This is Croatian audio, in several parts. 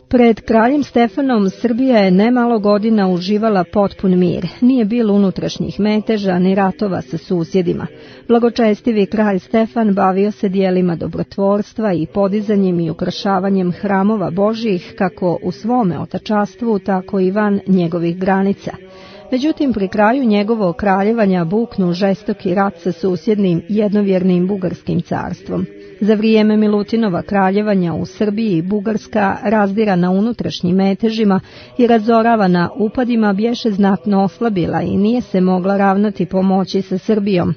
Pred kraljem Stefanom Srbija je nemalo godina uživala potpun mir. Nije bilo unutrašnjih meteža ni ratova sa susjedima. Blagočestivi kralj Stefan bavio se dijelima dobrotvorstva i podizanjem i ukrašavanjem hramova Božjih kako u svome otačastvu, tako i van njegovih granica. Međutim, pri kraju njegovog kraljevanja buknu žestoki rat sa susjednim jednovjernim Bugarskim carstvom. Za vrijeme Milutinova kraljevanja u Srbiji Bugarska, razdirana unutrašnjim metežima i razoravana upadima, bješe znatno oslabila i nije se mogla ravnati po moći sa Srbijom.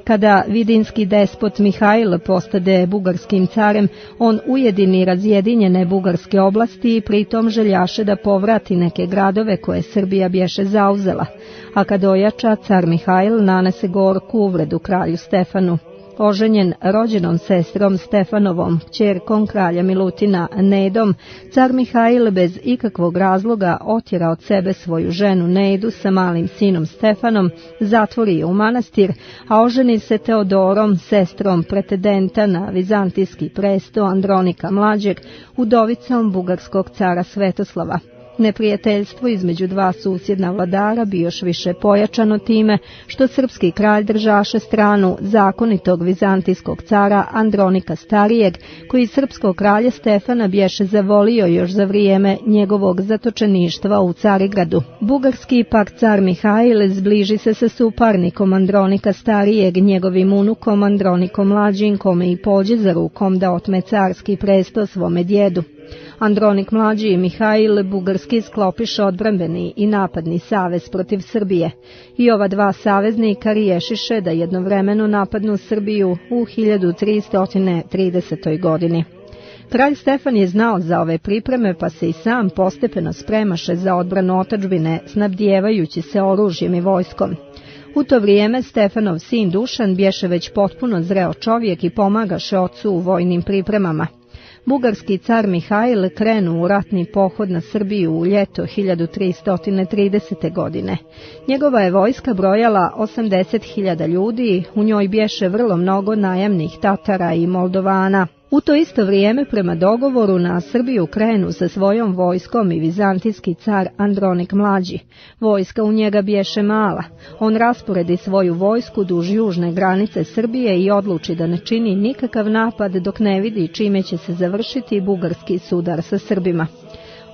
Kada vidinski despot Mihajl postade bugarskim carem, on ujedini razjedinjene bugarske oblasti i pritom željaše da povrati neke gradove koje Srbija bješe zauzela, a kad ojača, car Mihajl nanese gorku uvredu kralju Stefanu. Oženjen rođenom sestrom Stefanovom, kćerkom kralja Milutina Nedom, car Mihajl bez ikakvog razloga otjera od sebe svoju ženu Nedu sa malim sinom Stefanom, zatvori je u manastir, a oženi se Teodorom, sestrom pretendenta na vizantijski presto Andronika Mlađeg, udovicom bugarskog cara Svetoslava. Neprijateljstvo između dva susjedna vladara bi još više pojačano time što srpski kralj držaše stranu zakonitog vizantijskog cara Andronika Starijeg, koji srpskog kralja Stefana bješe zavolio još za vrijeme njegovog zatočeništva u Carigradu. Bugarski pak car Mihajl zbliži se sa suparnikom Andronika Starijeg, njegovim unukom Andronikom Mlađim, kome i pođe za rukom da otme carski presto svome djedu. Andronik Mlađi i Mihajl bugarski sklopiše odbrambeni i napadni savez protiv Srbije i ova dva saveznika riješiše da jednovremeno napadnu Srbiju u 1330. godini. Kralj Stefan je znao za ove pripreme, pa se i sam postepeno spremaše za odbranu otadžbine, snabdijevajući se oružjem i vojskom. U to vrijeme Stefanov sin Dušan bješe već potpuno zreo čovjek i pomagaše ocu u vojnim pripremama. Bugarski car Mihajl krenu u ratni pohod na Srbiju u ljeto 1330. godine. Njegova je vojska brojala 80.000 ljudi, u njoj bješe vrlo mnogo najamnih Tatara i Moldovana. U to isto vrijeme, prema dogovoru, na Srbiju krenu sa svojom vojskom i vizantijski car Andronik Mlađi. Vojska u njega bješe mala. On rasporedi svoju vojsku duž južne granice Srbije i odluči da ne čini nikakav napad dok ne vidi čime će se završiti bugarski sudar sa Srbima.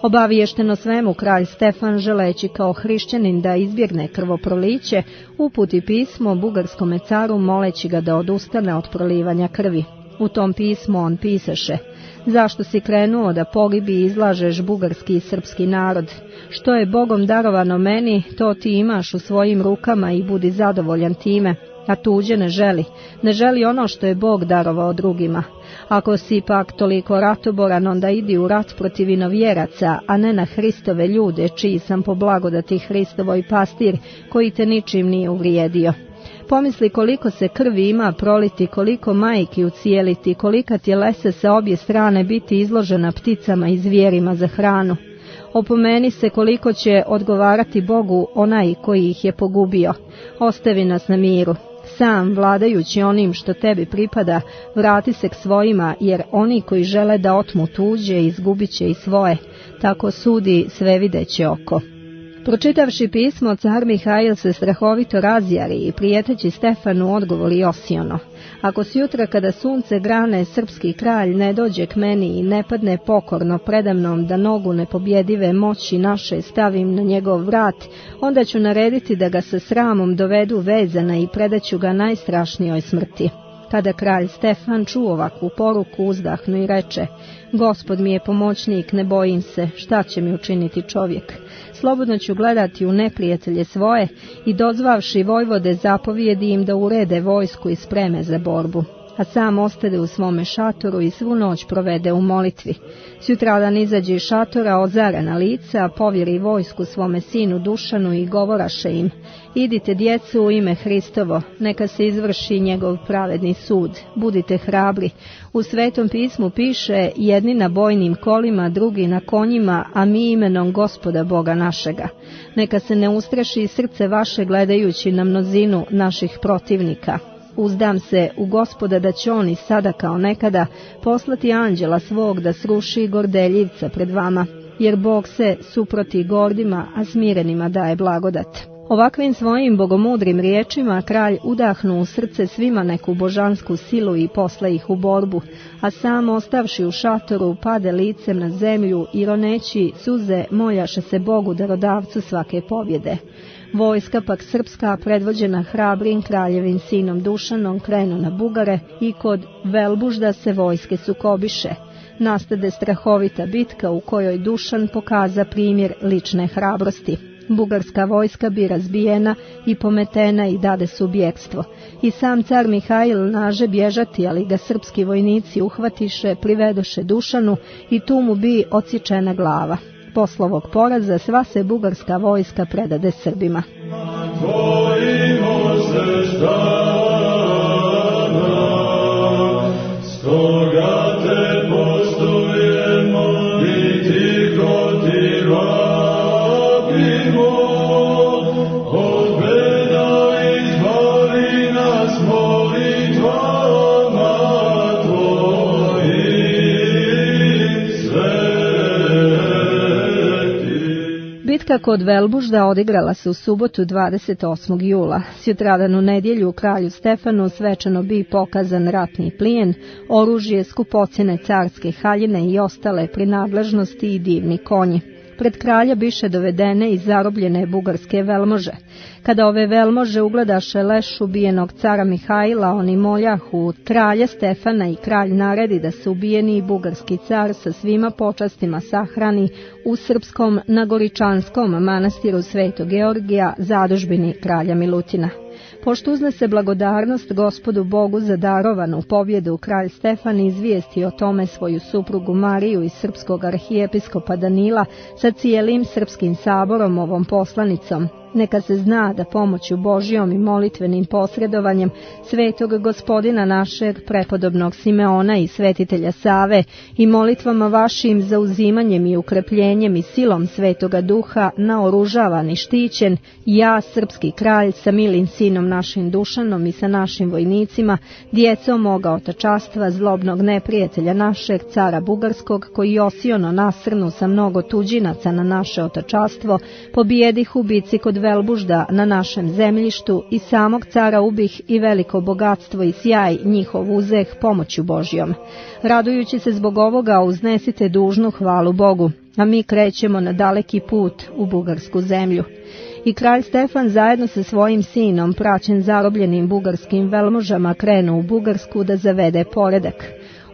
Obaviješteno svemu, kralj Stefan, želeći kao hrišćanin da izbjegne krvoproliće, uputi pismo bugarskome caru moleći ga da odustane od prolivanja krvi. U tom pismu on pisaše: zašto si krenuo da pogibi izlažeš bugarski i srpski narod? Što je Bogom darovano meni, to ti imaš u svojim rukama i budi zadovoljan time, a tuđe ne želi. Ne želi ono što je Bog darovao drugima. Ako si pak toliko ratoboran, onda idi u rat protiv inovjeraca, a ne na Hristove ljude, čiji sam po blagodati Hristovoj pastir, koji te ničim nije uvrijedio. Pomisli koliko se krvi ima proliti, koliko majki ucijeliti, kolika tjelesa sa obje strane biti izložena pticama i zvijerima za hranu. Opomeni se koliko će odgovarati Bogu onaj koji ih je pogubio. Ostavi nas na miru. Sam, vladajući onim što tebi pripada, vrati se k svojima, jer oni koji žele da otmu tuđe, izgubit će i svoje. Tako sudi svevideće oko. Pročitavši pismo, car Mihajl se strahovito razjari i prijeteći Stefanu odgovori osiono: ako sutra kada sunce grane srpski kralj ne dođe k meni i ne padne pokorno predamnom da nogu nepobjedive moći naše stavim na njegov vrat, onda ću narediti da ga sa sramom dovedu vezana i predaću ga najstrašnijoj smrti. Kada kralj Stefan čuo ovakvu poruku, uzdahnu i reče: Gospod mi je pomoćnik, ne bojim se, šta će mi učiniti čovjek? Slobodno ću gledati u neprijatelje svoje i dozvavši vojvode zapovijedi im da urede vojsku i spreme za borbu. A sam ostade u svome šatoru i svu noć provede u molitvi. Sutradan izađe iz šatora ozarena lica, povjeri vojsku svome sinu Dušanu i govoraše im: idite djecu u ime Hristovo, neka se izvrši njegov pravedni sud, budite hrabri. U Svetom pismu piše: jedni na bojnim kolima, drugi na konjima, a mi imenom Gospoda Boga našega. Neka se ne ustraši srce vaše gledajući na mnozinu naših protivnika. Uzdam se u Gospoda da će on i sada kao nekada poslati anđela svog da sruši gordeljivca pred vama, jer Bog se suproti gordima, a smirenima daje blagodat. Ovakvim svojim bogomudrim riječima kralj udahnu u srce svima neku božansku silu i posla ih u borbu, a sam ostavši u šatoru pade licem na zemlju i roneći suze moljaše se Bogu darodavcu svake pobjede. Vojska pak srpska, predvođena hrabrim kraljevim sinom Dušanom, krenu na Bugare i kod Velbužda se vojske sukobiše. Nastade strahovita bitka u kojoj Dušan pokaza primjer lične hrabrosti. Bugarska vojska bi razbijena i pometena i dade su bjegstvo. I sam car Mihajl naže bježati, ali ga srpski vojnici uhvatiše, privedoše Dušanu i tu mu bi odsječena glava. Posle ovog poraza sva se bugarska vojska predade Srbima. Bitka kod Velbužda odigrala se u subotu 28. jula. Sutradan u nedjelju kralju Stefanu svečano bi pokazan ratni plijen, oružje, skupocjene carske haljine i ostale prinadležnosti i divni konji. Pred kralja biše dovedene i zarobljene bugarske velmože. Kada ove velmože ugledaše leš ubijenog cara Mihajla, oni moljahu kralja Stefana i kralj naredi da se ubijeni bugarski car sa svima počastima sahrani u srpskom Nagoričanskom manastiru Svetog Georgija, zadužbini kralja Milutina. Pošto uznese blagodarnost Gospodu Bogu za darovanu pobjedu, kralj Stefan izvijesti o tome svoju suprugu Mariju i srpskog arhijepiskopa Danila sa cijelim srpskim saborom ovom poslanicom. Neka se zna da pomoću Božijom i molitvenim posredovanjem svetog gospodina našeg prepodobnog Simeona i svetitelja Save i molitvama vašim za uzimanjem i ukrepljenjem i silom svetoga duha naoružavan i štićen, ja, srpski kralj, sa milim sinom našim Dušanom i sa našim vojnicima, djecom moga otačastva, zlobnog neprijatelja našeg, cara Bugarskog, koji osiono nasrnu sa mnogo tuđinaca na naše otačastvo, pobjedih u bici kod Velbužda na našem zemljištu i samog cara ubih i veliko bogatstvo i sjaj njihov uzeh pomoću Božjom. Radujući se zbog ovoga uznesite dužnu hvalu Bogu, a mi krećemo na daleki put u bugarsku zemlju. I kralj Stefan zajedno sa svojim sinom, praćen zarobljenim bugarskim velmožama, krenu u Bugarsku da zavede poredak.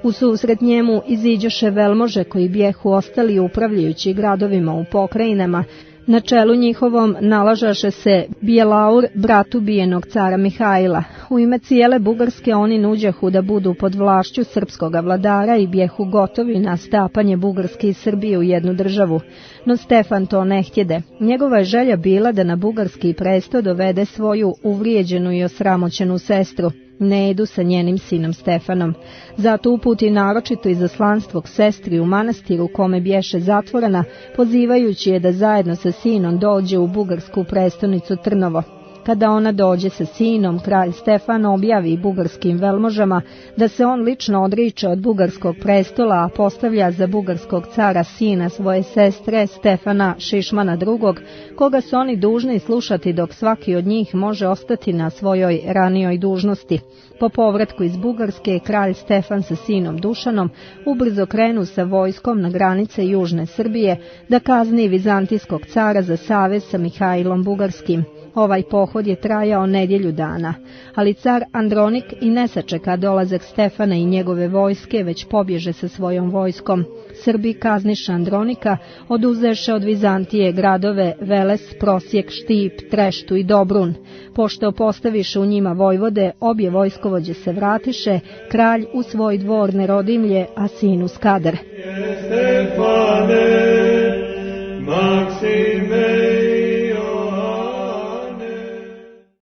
U susret njemu iziđoše velmože koji bijehu ostali upravljajući gradovima u pokrajinama. Na čelu njihovom nalažaše se Bijelaur, brat ubijenog cara Mihajla. U ime cijele Bugarske oni nuđahu da budu pod vlašću srpskoga vladara i bijehu gotovi na stapanje Bugarske i Srbije u jednu državu. No Stefan to ne htjede. Njegova je želja bila da na bugarski presto dovede svoju uvrijeđenu i osramoćenu sestru. Ne idu sa njenim sinom Stefanom. Zato uputi naročito izaslanstvo k sestri u manastiru kome bješe zatvorena, pozivajući je da zajedno sa sinom dođe u bugarsku prestonicu Trnovo. Kada ona dođe sa sinom, kralj Stefan objavi bugarskim velmožama da se on lično odriče od bugarskog prestola, a postavlja za bugarskog cara sina svoje sestre Stefana Šišmana II, koga su oni dužni slušati dok svaki od njih može ostati na svojoj ranijoj dužnosti. Po povratku iz Bugarske, kralj Stefan sa sinom Dušanom ubrzo krenu sa vojskom na granice južne Srbije da kazni vizantijskog cara za savez sa Mihajlom Bugarskim. Ovaj pohod je trajao nedjelju dana, ali car Andronik i ne sačeka dolazak Stefana i njegove vojske, već pobježe sa svojom vojskom. Srbi kazniše Andronika, oduzeše od Vizantije gradove Veles, Prosjek, Štip, Treštu i Dobrun. Pošto postaviše u njima vojvode, obje vojskovođe se vratiše, kralj u svoj dvor Nerodimlje, a sin u Skadar.